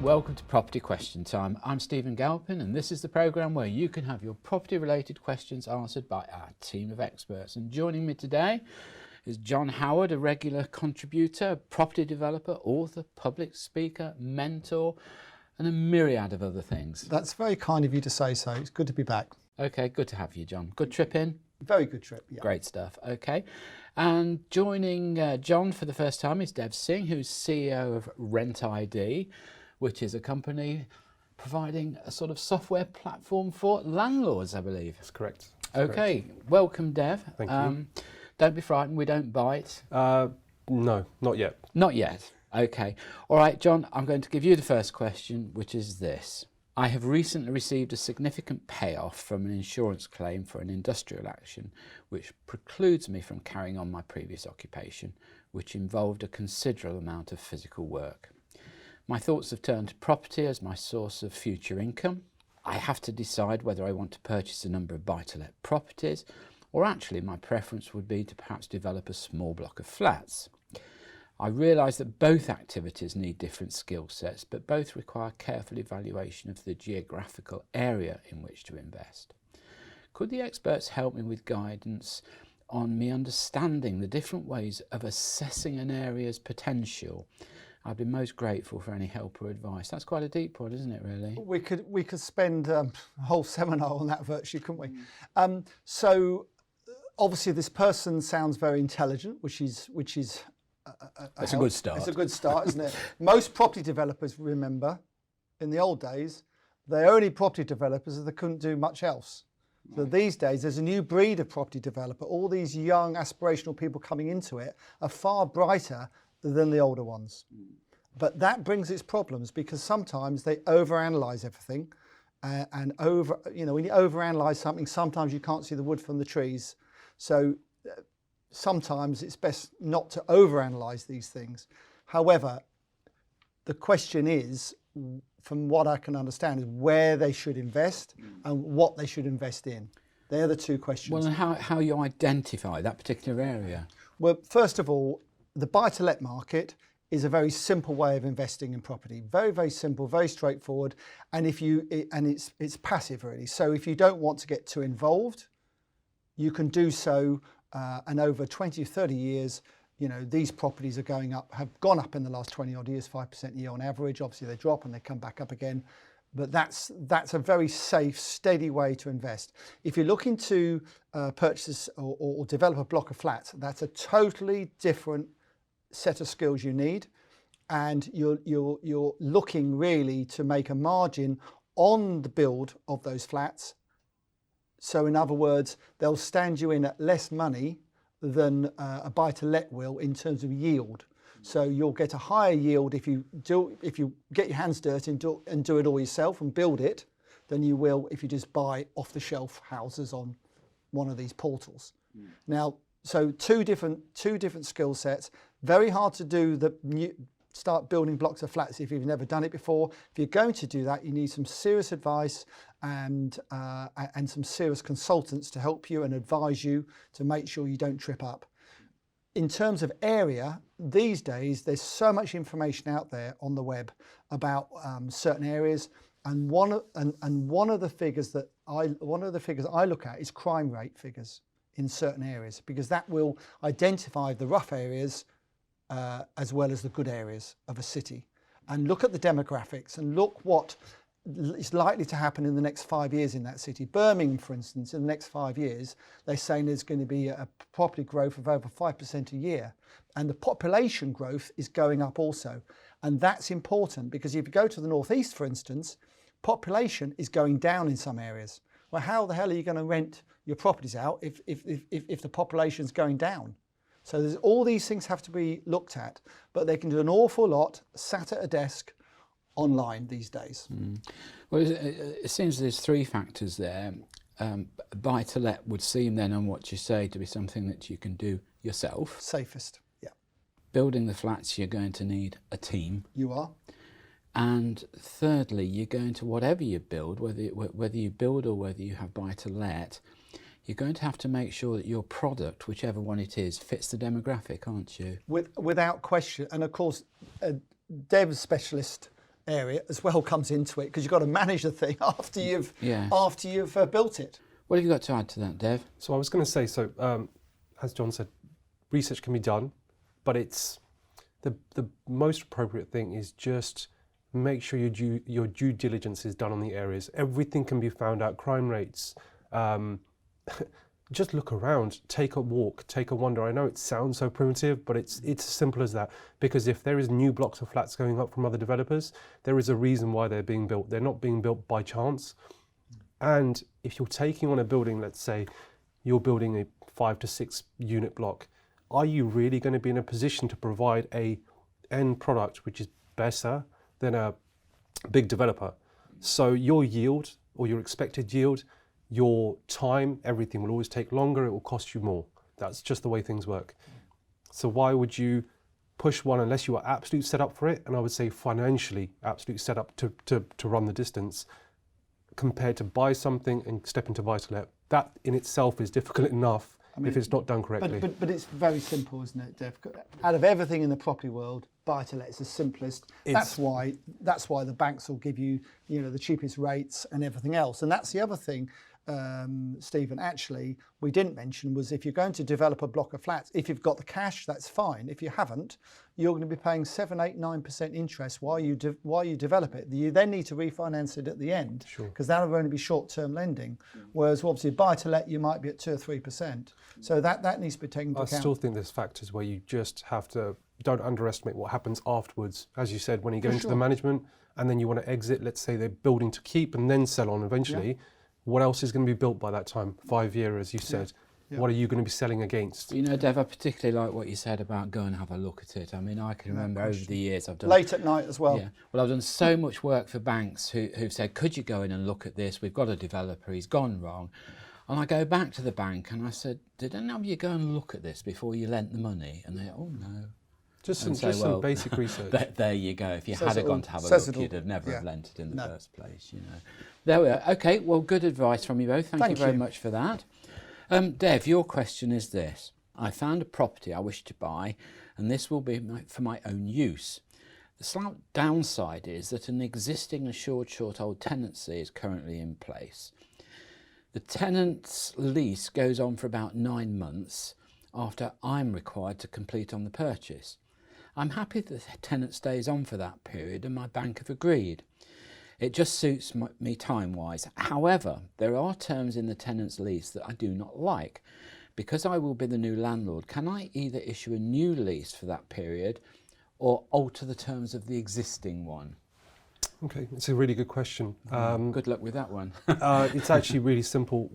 welcome to Property Question Time. I'm Stephen Galpin and this is the programme where you can have your property related questions answered by our team of experts. And joining me today is John Howard, a regular contributor, property developer, author, public speaker, mentor and a myriad of other things. That's very kind of you to say so. It's good to be back. Okay, good to have you, John. Good trip in? Very good trip, yeah. Great stuff, okay. And joining John for the first time is Singh, who's CEO of Rent ID, which is a company providing a sort of software platform for landlords, I believe. That's correct. Okay, welcome Dev. Thank you. Don't be frightened, we don't bite. No, not yet. Not yet, okay. All right, John, I'm going to give you the first question, which is this. I have recently received a significant payoff from an insurance claim for an industrial action, which precludes me from carrying on my previous occupation, which involved a considerable amount of physical work. My thoughts have turned to property as my source of future income. I have to decide whether I want to purchase a number of buy-to-let properties, or actually my preference would be to perhaps develop a small block of flats. I realise that both activities need different skill sets, but both require careful evaluation of the geographical area in which to invest. Could the experts help me with guidance on me understanding the different ways of assessing an area's potential? I'd be most grateful for any help or advice. That's quite a deep one, isn't it, really? We could spend a whole seminar on that virtually, couldn't we? So obviously this person sounds very intelligent, which is It's a good start. It's a good start, isn't it? Most property developers, remember, in the old days, they're only property developers and they couldn't do much else. So these days, there's a new breed of property developer. All these young, aspirational people coming into it are far brighter than the older ones. But that brings its problems because sometimes they overanalyze everything, and when you overanalyze something, sometimes you can't see the wood from the trees. So sometimes it's best not to overanalyze these things. However, the question is, from what I can understand, is where they should invest and what they should invest in. They're the two questions. Well, and how you identify that particular area? Well, first of all, the buy-to-let market is a very simple way of investing in property. Very, very simple, very straightforward, and it's passive really. So if you don't want to get too involved, you can do so. And over 20 or 30 years, these properties are have gone up in the last 20 odd years, 5% a year on average. Obviously they drop and they come back up again. But that's a very safe, steady way to invest. If you're looking to purchase or develop a block of flats, that's a totally different set of skills you need. And you're looking really to make a margin on the build of those flats. So in other words, they'll stand you in at less money than a buy-to-let will in terms of yield. So you'll get a higher yield if you get your hands dirty and do it all yourself and build it, than you will if you just buy off-the-shelf houses on one of these portals. Now, so two different skill sets. Very hard to do start building blocks of flats if you've never done it before. If you're going to do that, you need some serious advice and some serious consultants to help you and advise you to make sure you don't trip up. In terms of area, these days there's so much information out there on the web about certain areas, and one of the figures I look at is crime rate figures in certain areas, because that will identify the rough areas as well as the good areas of a city, and look at the demographics and look what is likely to happen in the next 5 years in that city. Birmingham, for instance, in the next 5 years, they're saying there's going to be a property growth of over 5% a year, and the population growth is going up also. And that's important because if you go to the northeast, for instance, population is going down in some areas. Well, how the hell are you going to rent your properties out if the population's going down? So there's all these things have to be looked at, but they can do an awful lot sat at a desk online these days. Well, it seems there's three factors there. Buy-to-let would seem then, on what you say, to be something that you can do yourself. Safest, yeah. Building the flats, you're going to need a team. You are. And thirdly, you're going to, whatever you build, whether you build or whether you have buy-to-let, you're going to have to make sure that your product, whichever one it is, fits the demographic, aren't you? Without question. And of course, a dev specialist area as well comes into it, because you've got to manage the thing after you've built it. What have you got to add to that, Dev? So I was going to say, as John said, research can be done, but it's the most appropriate thing is just make sure your due diligence is done on the areas. Everything can be found out, crime rates. Just look around, take a walk, take a wander. I know it sounds so primitive, but it's as simple as that. Because if there is new blocks of flats going up from other developers, there is a reason why they're being built. They're not being built by chance. And if you're taking on a building, let's say you're building a 5 to 6 unit block, are you really going to be in a position to provide a end product which is better than a big developer? So your yield or your expected yield, your time, everything will always take longer, it will cost you more. That's just the way things work. So why would you push one unless you are absolutely set up for it? And I would say financially absolutely set up to run the distance, compared to buy something and step into buy-to-let. That in itself is difficult enough if it's not done correctly. But it's very simple, isn't it, Dev? Out of everything in the property world, buy-to-let is the simplest. That's why the banks will give you, the cheapest rates and everything else. And that's the other thing, Stephen, actually, we didn't mention was if you're going to develop a block of flats, if you've got the cash, that's fine. If you haven't, you're going to be paying 7, 8, 9% interest while you develop it. You then need to refinance it at the end, because that'll only be short-term lending. Whereas obviously buy-to-let, you might be at 2 or 3%. So that needs to be taken into account. I still think there's factors where you just have to, don't underestimate what happens afterwards. As you said, when you go into the management and then you want to exit, let's say they're building to keep and then sell on eventually. Yeah. What else is going to be built by that time? 5 years, as you said. Yeah. What are you going to be selling against? Dev, I particularly like what you said about go and have a look at it. I mean, I can remember over the years I've done... Late at night as well. Yeah. Well, I've done so much work for banks who've said, could you go in and look at this? We've got a developer, he's gone wrong. And I go back to the bank and I said, did any of you go and look at this before you lent the money? And they, oh no. Just some basic research. There you go. If you had gone to have a look, you'd have never have lent it in the first place, There we are. Okay, well, good advice from you both. Thank you very much for that. Dev, your question is this. I found a property I wish to buy, and this will be for my own use. The slight downside is that an existing assured short-hold tenancy is currently in place. The tenant's lease goes on for about 9 months after I'm required to complete on the purchase. I'm happy that the tenant stays on for that period and my bank have agreed. It just suits me time-wise. However, there are terms in the tenant's lease that I do not like. Because I will be the new landlord, can I either issue a new lease for that period or alter the terms of the existing one? Okay, it's a really good question. Good luck with that one. It's actually really simple.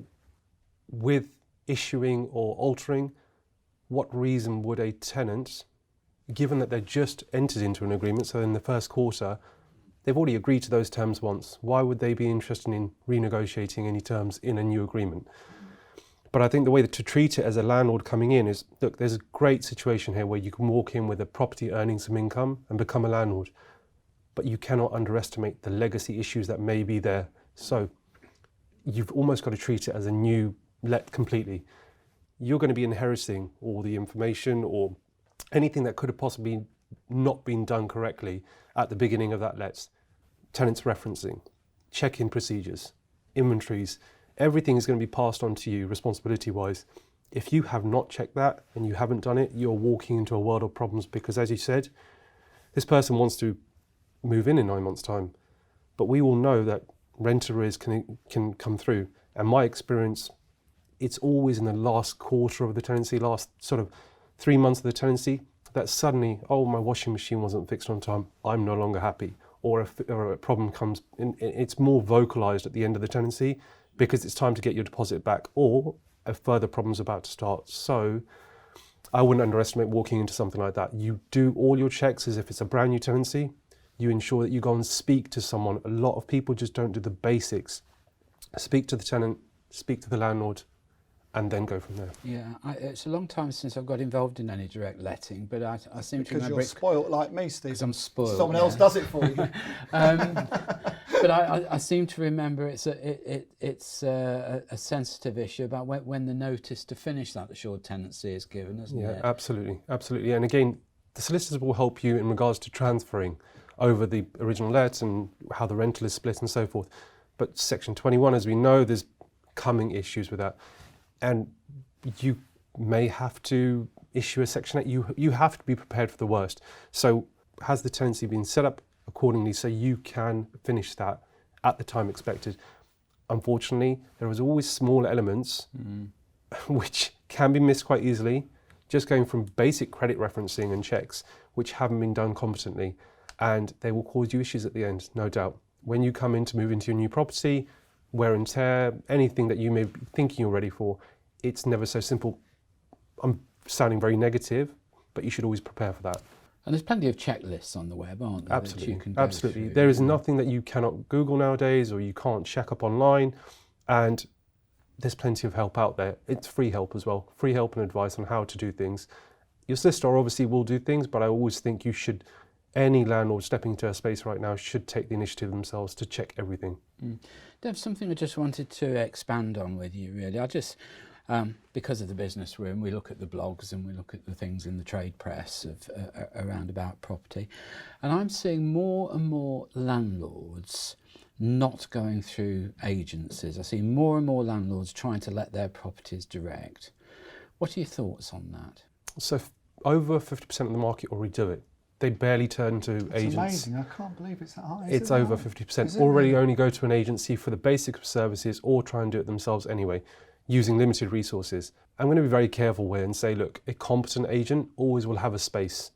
With issuing or altering, what reason would a tenant, given that they just entered into an agreement, so in the first quarter, they've already agreed to those terms once, why would they be interested in renegotiating any terms in a new agreement? But I think the way to treat it as a landlord coming in is, look, there's a great situation here where you can walk in with a property earning some income and become a landlord, but you cannot underestimate the legacy issues that may be there. So you've almost got to treat it as a new let completely. You're going to be inheriting all the information or anything that could have possibly not been done correctly at the beginning of that let. Tenants referencing, check-in procedures, inventories, everything is going to be passed on to you responsibility-wise. If you have not checked that and you haven't done it, you're walking into a world of problems because, as you said, this person wants to move in 9 months' time. But we all know that rent arrears can come through. And my experience, it's always in the last quarter of the tenancy, last sort of 3 months of the tenancy, that suddenly, oh, my washing machine wasn't fixed on time, I'm no longer happy. Or a problem comes in, it's more vocalised at the end of the tenancy because it's time to get your deposit back, or a further problem's about to start. So I wouldn't underestimate walking into something like that. You do all your checks as if it's a brand new tenancy. You ensure that you go and speak to someone. A lot of people just don't do the basics. Speak to the tenant, speak to the landlord, and then go from there. Yeah, it's a long time since I've got involved in any direct letting, but I seem to remember... Because you're spoilt like me, Steve. Because I'm spoilt. Someone else does it for you. But I seem to remember it's a sensitive issue about when the notice to finish that assured tenancy is given, isn't it? Yeah, absolutely, absolutely. And again, the solicitors will help you in regards to transferring. over the original let and how the rental is split and so forth. But Section 21, as we know, there's coming issues with that. And you may have to issue a Section 8. You have to be prepared for the worst. So has the tenancy been set up accordingly so you can finish that at the time expected? Unfortunately, there is always small elements which can be missed quite easily, just going from basic credit referencing and checks which haven't been done competently, and they will cause you issues at the end, no doubt. When you come in to move into your new property, wear and tear, anything that you may be thinking you're ready for, it's never so simple. I'm sounding very negative, but you should always prepare for that. And there's plenty of checklists on the web, aren't there? Absolutely, That you can go absolutely. through. There is nothing that you cannot Google nowadays or you can't check up online, and there's plenty of help out there. It's free help as well, free help and advice on how to do things. Your solicitor obviously will do things, but I always think any landlord stepping into a space right now should take the initiative themselves to check everything. Dev, something I just wanted to expand on with you, really. I just, because of the business we're in, we look at the blogs and we look at the things in the trade press around about property, and I'm seeing more and more landlords not going through agencies. I see more and more landlords trying to let their properties direct. What are your thoughts on that? So over 50% of the market already do it. They barely turn to agents. It's amazing. I can't believe it's that high. It's over 50%. Already only go to an agency for the basic services or try and do it themselves anyway, using limited resources. I'm going to be very careful here and say, look, a competent agent always will have a space,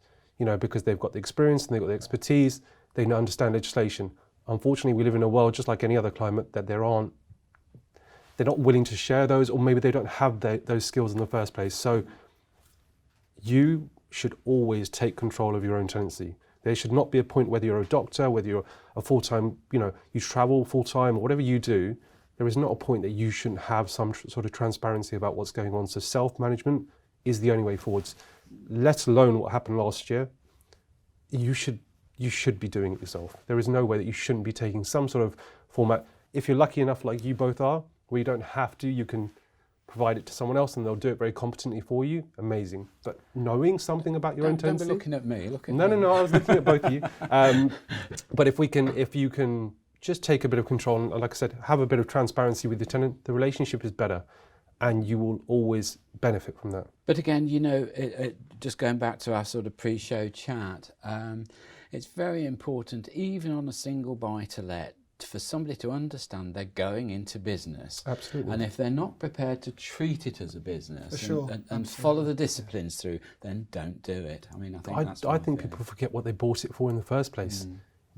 because they've got the experience and they've got the expertise, they understand legislation. Unfortunately, we live in a world just like any other climate that they're not willing to share those, or maybe they don't have those skills in the first place. So you should always take control of your own tenancy. There should not be a point, whether you're a doctor, whether you're a full-time, you travel full-time, or whatever you do, there is not a point that you shouldn't have some sort of transparency about what's going on. So self-management is the only way forwards. Let alone what happened last year. You should be doing it yourself. There is no way that you shouldn't be taking some sort of format. If you're lucky enough, like you both are, where you don't have to, you can provide it to someone else and they'll do it very competently for you, amazing. But knowing something about your own tenancy... Don't be looking at me, look at No, me. I was looking at both of you. But if you can just take a bit of control and, like I said, have a bit of transparency with the tenant, the relationship is better and you will always benefit from that. But again, just going back to our sort of pre-show chat, it's very important, even on a single buy-to-let, for somebody to understand they're going into business. Absolutely. And if they're not prepared to treat it as a business sure. and follow the disciplines through, then don't do it. I mean, I think people forget what they bought it for in the first place.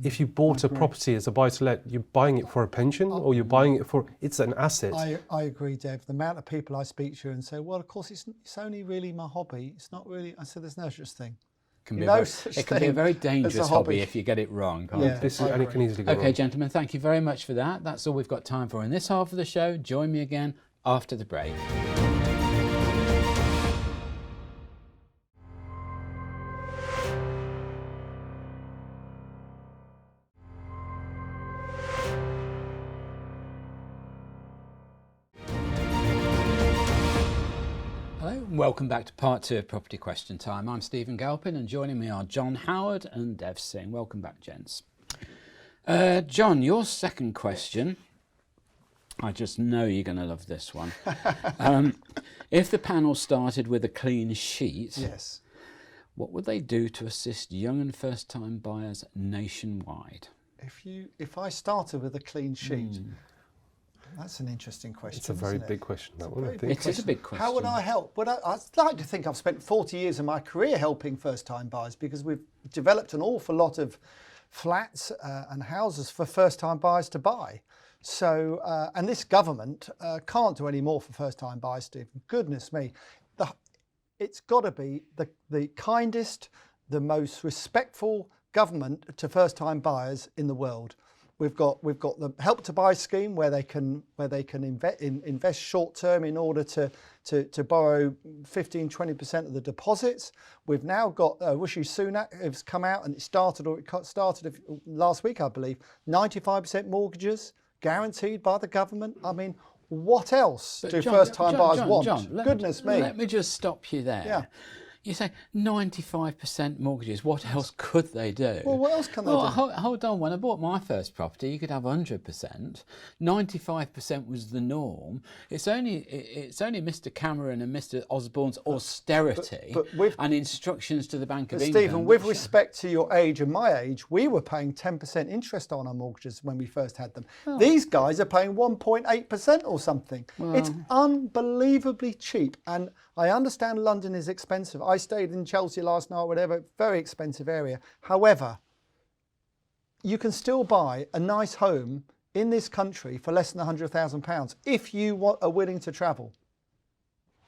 If you bought a property as a buy-to-let, you're buying it for a pension or you're buying it for, it's an asset. I agree, Dev. The amount of people I speak to and say, well, of course, it's only really my hobby. It's not really, I said, there's no such thing. It can be a very dangerous hobby if you get it wrong. Can't it? And it can easily go wrong. Okay, gentlemen, thank you very much for that. That's all we've got time for in this half of the show. Join me again after the break. Welcome back to part 2 of Property Question Time. I'm Stephen Galpin and joining me are John Howard and Dev Singh. Welcome back, gents. John, your second question, I just know you're going to love this one. If the panel started with a clean sheet, yes, what would they do to assist young and first-time buyers nationwide? If I started with a clean sheet, that's an interesting question. It's a very big question, that one, I think. It is a big question. How would I help? I'd like to think I've spent 40 years of my career helping first-time buyers because we've developed an awful lot of flats and houses for first-time buyers to buy. So, and this government can't do any more for first-time buyers, Stephen. Goodness me. It's got to be the kindest, the most respectful government to first-time buyers in the world. We've got the Help to Buy scheme where they can invest short term in order to borrow 15-20% of the deposits. We've now got Rishi Sunak has come out and it started last week, I believe. 95% mortgages guaranteed by the government. I mean, what else do first-time buyers want? John, Goodness me! Let me just stop you there. Yeah. You say 95% mortgages. What else could they do? Well, what else can they do? Hold on. When I bought my first property, you could have 100%. 95% was the norm. It's only Mr. Cameron and Mr. Osborne's austerity and instructions to the Bank of England. Stephen, with respect to your age and my age, we were paying 10% interest on our mortgages when we first had them. Oh. These guys are paying 1.8% or something. Well, it's unbelievably cheap. And I understand London is expensive. I stayed in Chelsea last night, whatever, very expensive area. However, you can still buy a nice home in this country for less than £100,000 if you are willing to travel.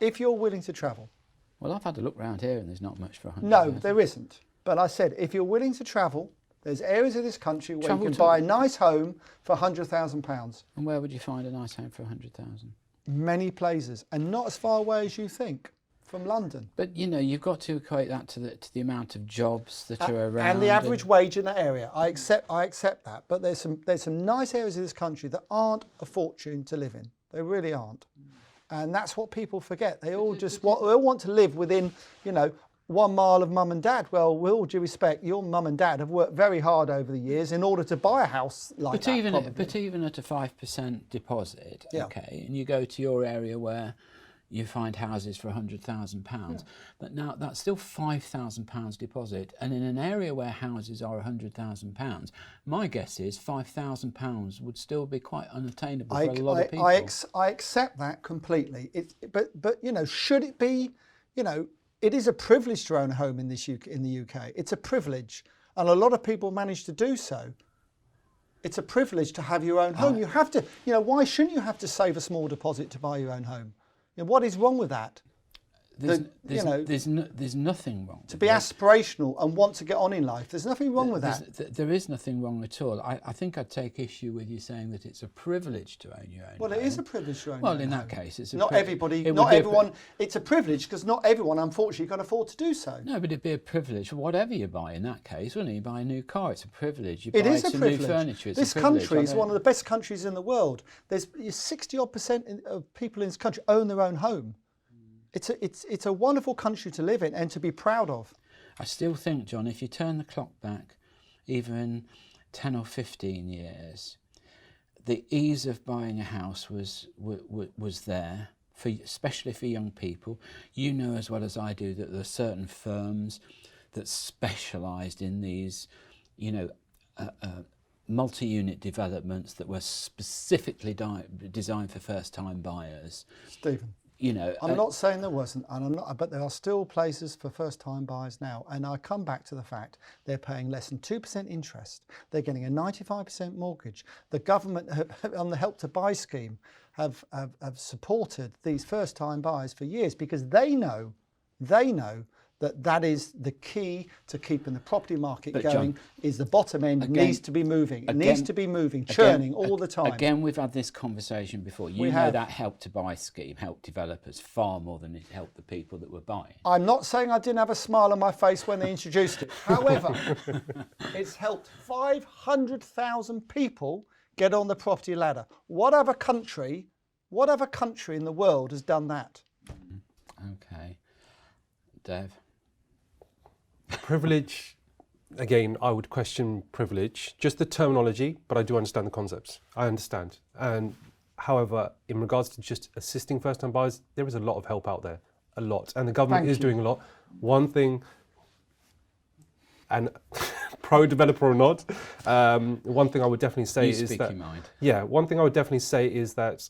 If you're willing to travel. Well, I've had a look around here and there's not much for 100,000. No, there isn't. But I said, if you're willing to travel, there's areas of this country where you can buy a nice home for £100,000. And where would you find a nice home for 100,000? Many places, and not as far away as you think from London. But you know, you've got to equate that to the amount of jobs that are around and the average wage in that area. I accept that, but there's some nice areas of this country that aren't a fortune to live in. They really aren't, and that's what people forget. They all want to live within, you know, 1 mile of mum and dad. Well, with all due respect, your mum and dad have worked very hard over the years in order to buy a house like that. But even at a 5% deposit, yeah. Okay, and you go to your area where you find houses for £100,000, yeah. But now that's still £5,000 deposit, and in an area where houses are £100,000, my guess is £5,000 would still be quite unattainable for a lot of people. I accept that completely. But you know, should it be, you know? It is a privilege to own a home in the UK. It's a privilege, and a lot of people manage to do so. It's a privilege to have your own home. You have to, you know, why shouldn't you have to save a small deposit to buy your own home? You know, what is wrong with that? There's nothing wrong. To be aspirational and want to get on in life, there's nothing wrong with that. There is nothing wrong at all. I think I'd take issue with you saying that it's a privilege to own your own home. Well, it is a privilege to own your own home. Well, in that case, it's not everybody, not everyone. It's a privilege because not everyone, unfortunately, can afford to do so. No, but it'd be a privilege. Whatever you buy in that case, wouldn't it? You buy a new car, it's a privilege. You buy some new furniture, it's this a privilege. Country is one of the best countries in the world. There's 60% of people in this country own their own home. It's a wonderful country to live in and to be proud of. I still think, John, if you turn the clock back even 10 or 15 years, the ease of buying a house was there, especially for young people. You know as well as I do that there are certain firms that specialised in these, you know, multi-unit developments that were specifically designed for first-time buyers. Stephen. You know, I'm not saying there wasn't, but there are still places for first-time buyers now. And I come back to the fact they're paying less than 2% interest. They're getting a 95% mortgage. The government, on the Help to Buy scheme, have supported these first-time buyers for years because they know that is the key to keeping the property market going. John, is the bottom end needs to be moving. It needs to be moving, churning all the time. Again, we've had this conversation before. You know that Help to Buy scheme helped developers far more than it helped the people that were buying. I'm not saying I didn't have a smile on my face when they introduced it. However, it's helped 500,000 people get on the property ladder. What other country in the world has done that? Okay. Dev? Privilege, again, I would question privilege, just the terminology, but I do understand the concepts. I understand. And however, in regards to just assisting first-time buyers, there is a lot of help out there, a lot. And the government is doing a lot. One thing, and pro-developer or not, one thing I would definitely say is that... Yeah, one thing I would definitely say is that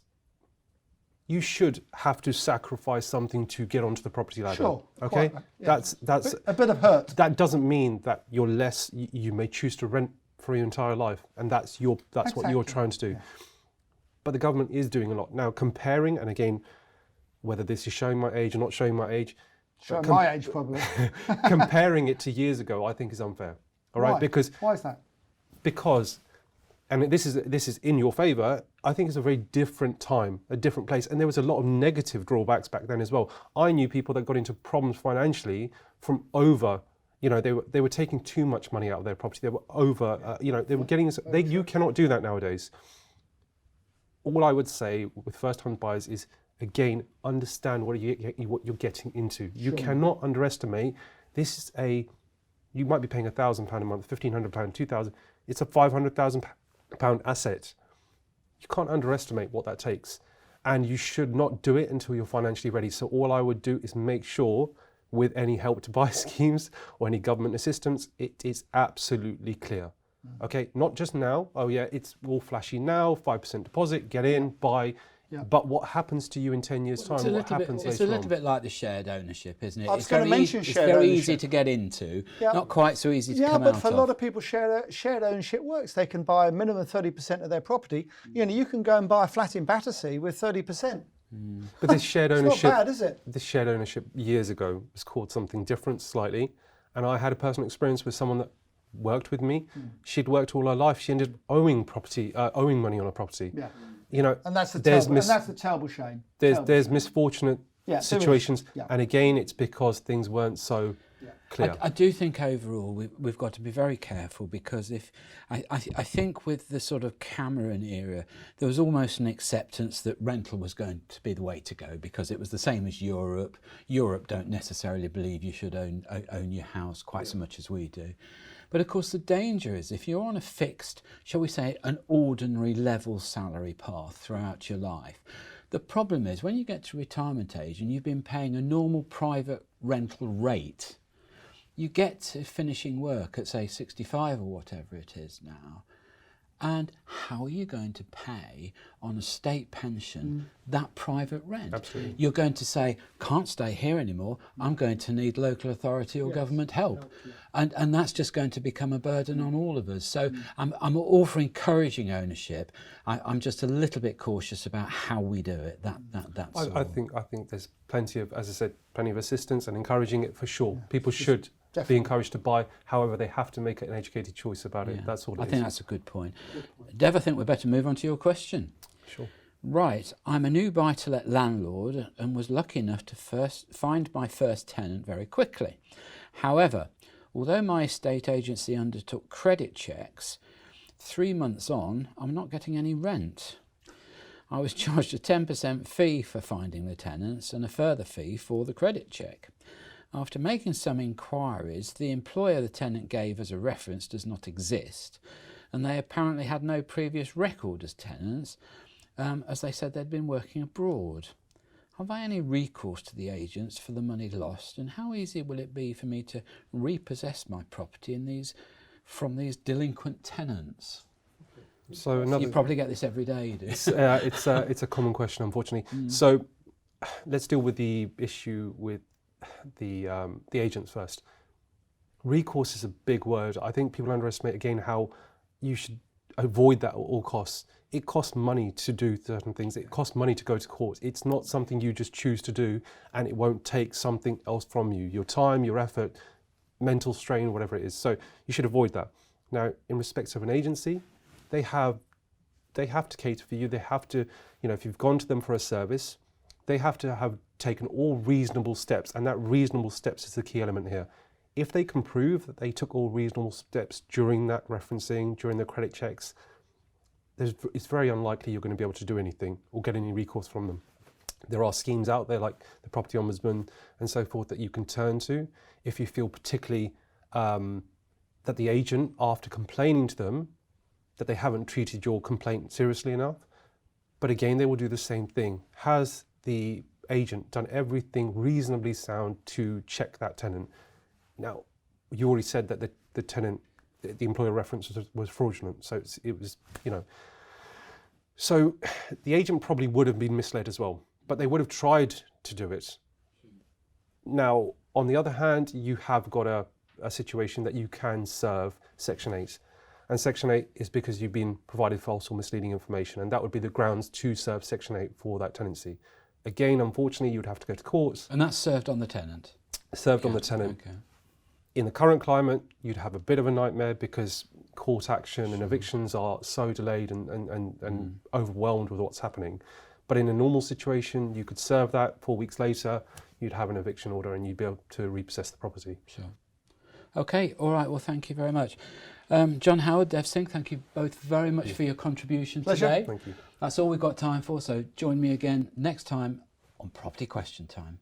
you should have to sacrifice something to get onto the property ladder. Sure. Okay? Quite, yeah. That's a bit of hurt. That doesn't mean that you're less. You may choose to rent for your entire life, and that's what you're trying to do. Yeah. But the government is doing a lot now. Comparing, and again, whether this is showing my age or not showing my age, showing my age probably. Comparing it to years ago, I think is unfair. All right, because why is that? Because. And this is in your favour, I think it's a very different time, a different place. And there was a lot of negative drawbacks back then as well. I knew people that got into problems financially from over, you know, they were taking too much money out of their property. They were over, you know, they were getting, you cannot do that nowadays. All I would say with first-time buyers is, again, understand what you're getting into. You cannot underestimate. This is you might be paying £1,000 a month, £1,500, £2,000. It's a £500,000 asset. You can't underestimate what that takes. And you should not do it until you're financially ready. So all I would do is make sure with any help to buy schemes or any government assistance, it is absolutely clear. Okay, not just now, oh yeah, it's all flashy now, 5% deposit, get in, buy. Yeah. But what happens to you in 10 years' time? What happens later on? It's a little bit like the shared ownership, isn't it? I was going to mention shared ownership. It's very easy to get into, not quite so easy to come out of. Yeah, but for a lot of people, shared ownership works. They can buy a minimum 30% of their property. You know, you can go and buy a flat in Battersea with 30%. But this shared ownership, it's not bad, is it? This shared ownership years ago was called something different slightly. And I had a personal experience with someone that worked with me. She'd worked all her life. She ended up owing money on a property. Yeah. You know, and that's the terrible shame. There's misfortunate situations, and again, it's because things weren't so clear. I do think overall we've got to be very careful, because if I think with the sort of Cameron era, there was almost an acceptance that rental was going to be the way to go, because it was the same as Europe. Europe don't necessarily believe you should own your house quite so much as we do. But of course the danger is if you're on a fixed, shall we say, an ordinary level salary path throughout your life, the problem is when you get to retirement age and you've been paying a normal private rental rate, you get to finishing work at say 65 or whatever it is now, and how are you going to pay on a state pension that private rent? Absolutely. You're going to say, can't stay here anymore, I'm going to need local authority or government help. And that's just going to become a burden on all of us. So I'm all for encouraging ownership. I'm just a little bit cautious about how we do it. That's all. I think there's plenty of, as I said, plenty of assistance and encouraging it for sure. People should be encouraged to buy. However, they have to make an educated choice about it. That's all it is. I think that's a good point. Dev, I think we'd better move on to your question. Sure. Right, I'm a new buy-to-let landlord and was lucky enough to find my first tenant very quickly. However, although my estate agency undertook credit checks, 3 months on, I'm not getting any rent. I was charged a 10% fee for finding the tenants and a further fee for the credit check. After making some inquiries, the employer the tenant gave as a reference does not exist, and they apparently had no previous record as tenants, as they said they'd been working abroad. Have I any recourse to the agents for the money lost, and how easy will it be for me to repossess my property from these delinquent tenants? So you probably get this every day, you do. It's a common question, unfortunately. So let's deal with the issue with the agents first. Recourse is a big word. I think people underestimate again how you should avoid that at all costs. It costs money to do certain things. It costs money to go to court. It's not something you just choose to do, and it won't take something else from you. Your time, your effort, mental strain, whatever it is. So you should avoid that. Now, in respect of an agency, they have to cater for you. They have to, if you've gone to them for a service, they have to have taken all reasonable steps, and that reasonable steps is the key element here. If they can prove that they took all reasonable steps during that referencing, during the credit checks, it's very unlikely you're going to be able to do anything or get any recourse from them. There are schemes out there like the Property Ombudsman and so forth that you can turn to if you feel particularly that the agent, after complaining to them, that they haven't treated your complaint seriously enough. But again, they will do the same thing. Has the agent done everything reasonably sound to check that tenant? Now, you already said that the tenant, the employer reference was fraudulent, so it was. So the agent probably would have been misled as well, but they would have tried to do it. Now, on the other hand, you have got a situation that you can serve Section 8. And Section 8 is because you've been provided false or misleading information, and that would be the grounds to serve Section 8 for that tenancy. Again, unfortunately, you'd have to go to court. And that's served on the tenant? Served on the tenant. Okay. In the current climate, you'd have a bit of a nightmare because court action and evictions are so delayed and overwhelmed with what's happening. But in a normal situation, you could serve that 4 weeks later, you'd have an eviction order and you'd be able to repossess the property. Sure. Okay, all right, well, thank you very much. John Howard, Dev Singh, thank you both very much for your contribution today. Thank you. That's all we've got time for, so join me again next time on Property Question Time.